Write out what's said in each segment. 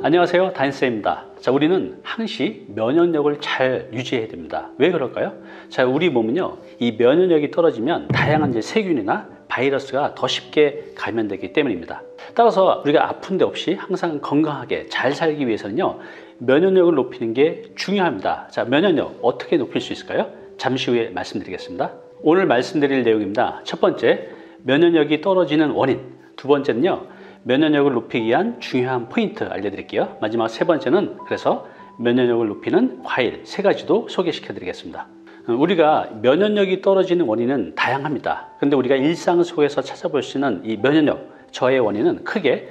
안녕하세요, 다인쌤입니다. 자, 우리는 항시 면역력을 잘 유지해야 됩니다. 왜 그럴까요? 자, 우리 몸은요, 이 면역력이 떨어지면 다양한 이제 세균이나 바이러스가 더 쉽게 감염되기 때문입니다. 따라서 우리가 아픈 데 없이 항상 건강하게 잘 살기 위해서는요, 면역력을 높이는 게 중요합니다. 자, 면역력 어떻게 높일 수 있을까요? 잠시 후에 말씀드리겠습니다. 오늘 말씀드릴 내용입니다. 첫 번째, 면역력이 떨어지는 원인. 두 번째는요, 면역력을 높이기 위한 중요한 포인트 알려드릴게요. 마지막 세 번째는 그래서 면역력을 높이는 과일 세 가지도 소개시켜 드리겠습니다. 우리가 면역력이 떨어지는 원인은 다양합니다. 그런데 우리가 일상 속에서 찾아볼 수 있는 이 면역력 저하의 원인은 크게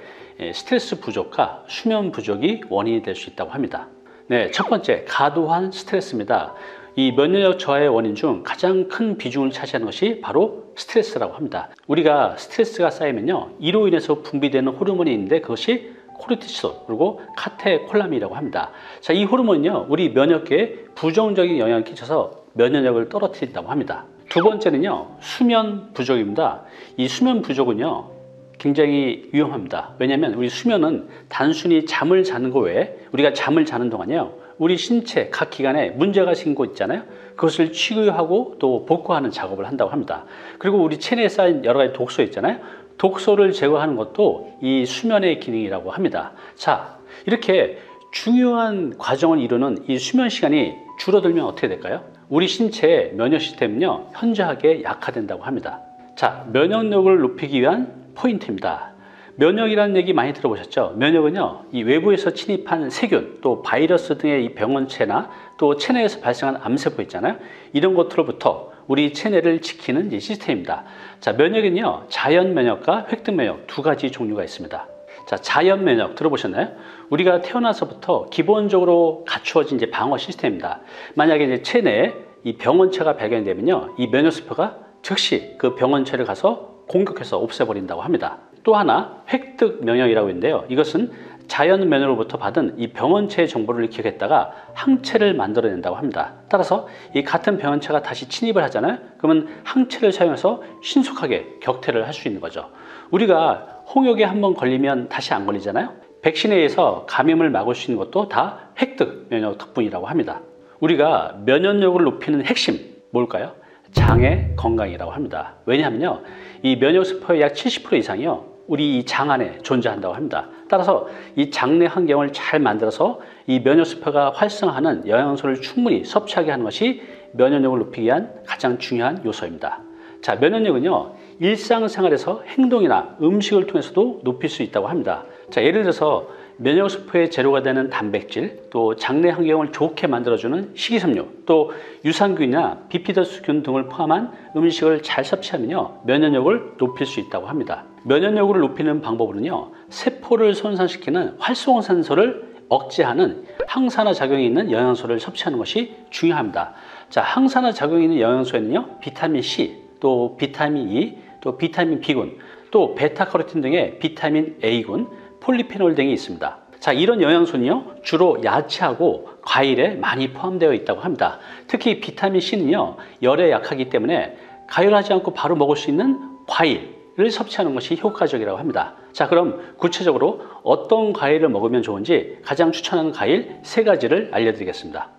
스트레스 부족과 수면 부족이 원인이 될 수 있다고 합니다. 네, 첫 번째, 과도한 스트레스입니다. 이 면역력 저하의 원인 중 가장 큰 비중을 차지하는 것이 바로 스트레스라고 합니다. 우리가 스트레스가 쌓이면요, 이로 인해서 분비되는 호르몬이 있는데 그것이 코르티솔 그리고 카테콜라민이라고 합니다. 자, 이 호르몬은요, 우리 면역계에 부정적인 영향을 끼쳐서 면역력을 떨어뜨린다고 합니다. 두 번째는요, 수면 부족입니다. 이 수면 부족은요, 굉장히 위험합니다. 왜냐하면 우리 수면은 단순히 잠을 자는 것 외에 우리가 잠을 자는 동안요, 우리 신체 각 기관에 문제가 생긴 곳 있잖아요. 그것을 치유하고 또 복구하는 작업을 한다고 합니다. 그리고 우리 체내에 쌓인 여러 가지 독소 있잖아요. 독소를 제거하는 것도 이 수면의 기능이라고 합니다. 자, 이렇게 중요한 과정을 이루는 이 수면 시간이 줄어들면 어떻게 될까요? 우리 신체의 면역 시스템은요, 현저하게 약화된다고 합니다. 자, 면역력을 높이기 위한 포인트입니다. 면역이라는 얘기 많이 들어보셨죠? 면역은요, 이 외부에서 침입한 세균, 또 바이러스 등의 이 병원체나 또 체내에서 발생한 암세포 있잖아요. 이런 것으로부터 우리 체내를 지키는 이 시스템입니다. 자, 면역은요, 자연 면역과 획득 면역 두 가지 종류가 있습니다. 자, 자연 면역 들어보셨나요? 우리가 태어나서부터 기본적으로 갖추어진 이제 방어 시스템입니다. 만약에 이제 체내에 이 병원체가 발견되면요, 이 면역세포가 즉시 그 병원체를 가서 공격해서 없애버린다고 합니다. 또 하나 획득 면역이라고 있는데요, 이것은 자연 면역으로부터 받은 이 병원체의 정보를 기억했다가 항체를 만들어낸다고 합니다. 따라서 이 같은 병원체가 다시 침입을 하잖아요. 그러면 항체를 사용해서 신속하게 격퇴를 할 수 있는 거죠. 우리가 홍역에 한번 걸리면 다시 안 걸리잖아요. 백신에 의해서 감염을 막을 수 있는 것도 다 획득 면역 덕분이라고 합니다. 우리가 면역력을 높이는 핵심 뭘까요? 장의 건강이라고 합니다. 왜냐하면요, 이 면역세포의 약 70% 이상이요, 우리 이 장 안에 존재한다고 합니다. 따라서 이 장내 환경을 잘 만들어서 이 면역세포가 활성화하는 영양소를 충분히 섭취하게 하는 것이 면역력을 높이기 위한 가장 중요한 요소입니다. 자, 면역력은요, 일상생활에서 행동이나 음식을 통해서도 높일 수 있다고 합니다. 자, 예를 들어서 면역세포의 재료가 되는 단백질, 또 장내 환경을 좋게 만들어주는 식이섬유, 또 유산균이나 비피더스균 등을 포함한 음식을 잘 섭취하면요, 면역력을 높일 수 있다고 합니다. 면역력을 높이는 방법으로는요, 세포를 손상시키는 활성산소를 억제하는 항산화 작용이 있는 영양소를 섭취하는 것이 중요합니다. 자, 항산화 작용이 있는 영양소에는요, 비타민 C, 또 비타민 E, 또 비타민 B군, 또 베타카로틴 등의 비타민 A군, 폴리페놀 등이 있습니다. 자, 이런 영양소는요, 주로 야채하고 과일에 많이 포함되어 있다고 합니다. 특히 비타민 C는요, 열에 약하기 때문에 가열하지 않고 바로 먹을 수 있는 과일을 섭취하는 것이 효과적이라고 합니다. 자, 그럼 구체적으로 어떤 과일을 먹으면 좋은지 가장 추천하는 과일 세 가지를 알려드리겠습니다.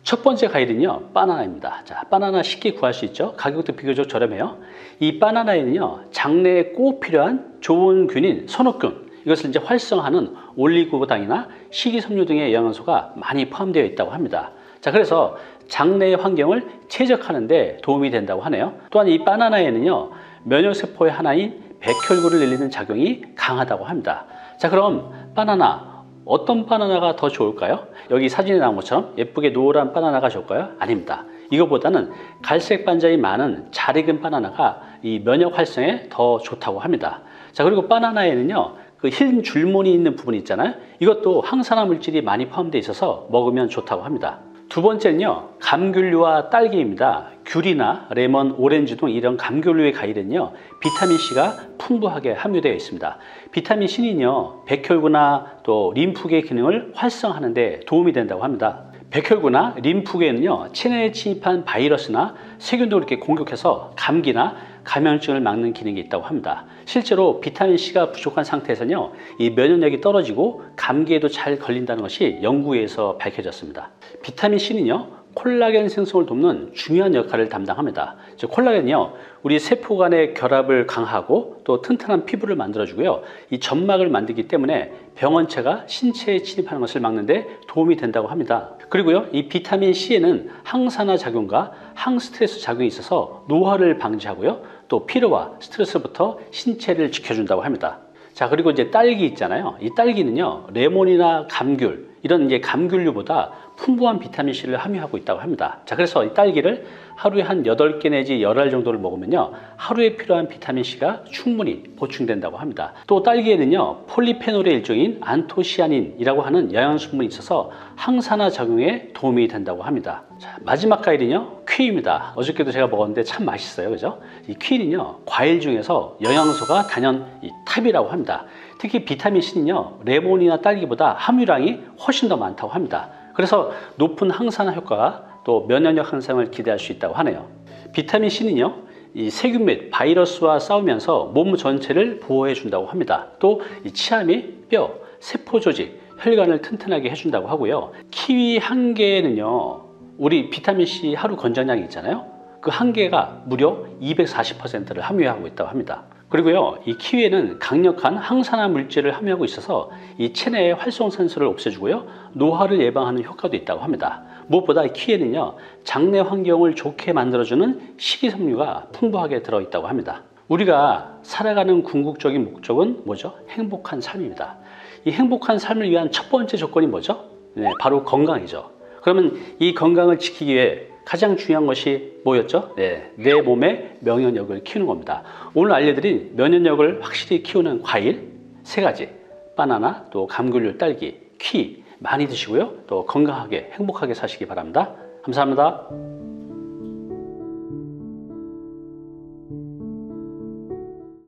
첫 번째 과일은요, 바나나입니다. 자, 바나나 쉽게 구할 수 있죠. 가격도 비교적 저렴해요. 이 바나나에는요, 장내에 꼭 필요한 좋은 균인 선호균, 이것을 이제 활성화하는 올리고당이나 식이섬유 등의 영양소가 많이 포함되어 있다고 합니다. 자, 그래서 장내의 환경을 최적화하는 데 도움이 된다고 하네요. 또한 이 바나나에는요, 면역세포의 하나인 백혈구를 늘리는 작용이 강하다고 합니다. 자, 그럼 바나나, 어떤 바나나가 더 좋을까요? 여기 사진에 나온 것처럼 예쁘게 노란 바나나가 좋을까요? 아닙니다. 이거보다는 갈색 반점이 많은 잘 익은 바나나가 이 면역 활성에 더 좋다고 합니다. 자, 그리고 바나나에는요, 그 흰 줄무늬 있는 부분 있잖아요. 이것도 항산화 물질이 많이 포함되어 있어서 먹으면 좋다고 합니다. 두 번째는요, 감귤류와 딸기입니다. 귤이나 레몬, 오렌지 등 이런 감귤류의 과일은요, 비타민C가 풍부하게 함유되어 있습니다. 비타민C는요, 백혈구나 또 림프계 기능을 활성화하는 데 도움이 된다고 합니다. 백혈구나 림프계는요, 체내에 침입한 바이러스나 세균도 이렇게 공격해서 감기나 감염증을 막는 기능이 있다고 합니다. 실제로 비타민C가 부족한 상태에서는요, 이 면역력이 떨어지고 감기에도 잘 걸린다는 것이 연구에서 밝혀졌습니다. 비타민C는요, 콜라겐 생성을 돕는 중요한 역할을 담당합니다. 즉 콜라겐은요, 우리 세포 간의 결합을 강화하고 또 튼튼한 피부를 만들어주고요, 이 점막을 만들기 때문에 병원체가 신체에 침입하는 것을 막는 데 도움이 된다고 합니다. 그리고요, 이 비타민 C에는 항산화 작용과 항스트레스 작용이 있어서 노화를 방지하고요, 또 피로와 스트레스부터 신체를 지켜준다고 합니다. 자, 그리고 이제 딸기 있잖아요. 이 딸기는요, 레몬이나 감귤, 이런 이제 감귤류보다 풍부한 비타민C를 함유하고 있다고 합니다. 자, 그래서 이 딸기를 하루에 한 8개 내지 10알 정도를 먹으면요, 하루에 필요한 비타민C가 충분히 보충된다고 합니다. 또 딸기에는요, 폴리페놀의 일종인 안토시아닌이라고 하는 영양성분이 있어서 항산화 작용에 도움이 된다고 합니다. 자, 마지막 과일은요, 키위입니다. 어저께도 제가 먹었는데 참 맛있어요, 그죠? 이 키위는요, 과일 중에서 영양소가 단연 탑이라고 합니다. 특히 비타민C는요, 레몬이나 딸기보다 함유량이 훨씬 더 많다고 합니다. 그래서 높은 항산화 효과가 또 면역력 향상을 기대할 수 있다고 하네요. 비타민C는요, 이 세균 및 바이러스와 싸우면서 몸 전체를 보호해 준다고 합니다. 또 이 치아 및 뼈, 세포 조직, 혈관을 튼튼하게 해준다고 하고요. 키위 한 개는요, 우리 비타민C 하루 권장량이 있잖아요. 그 한 개가 무려 240%를 함유하고 있다고 합니다. 그리고요, 이 키위에는 강력한 항산화 물질을 함유하고 있어서 이 체내의 활성산소를 없애주고요, 노화를 예방하는 효과도 있다고 합니다. 무엇보다 이 키위에는요, 장내 환경을 좋게 만들어주는 식이섬유가 풍부하게 들어있다고 합니다. 우리가 살아가는 궁극적인 목적은 뭐죠? 행복한 삶입니다. 이 행복한 삶을 위한 첫 번째 조건이 뭐죠? 네, 바로 건강이죠. 그러면 이 건강을 지키기 위해 가장 중요한 것이 뭐였죠? 네, 내 몸의 면역력을 키우는 겁니다. 오늘 알려드린 면역력을 확실히 키우는 과일 3가지, 바나나, 또 감귤류, 딸기, 키위 많이 드시고요, 또 건강하게 행복하게 사시기 바랍니다. 감사합니다.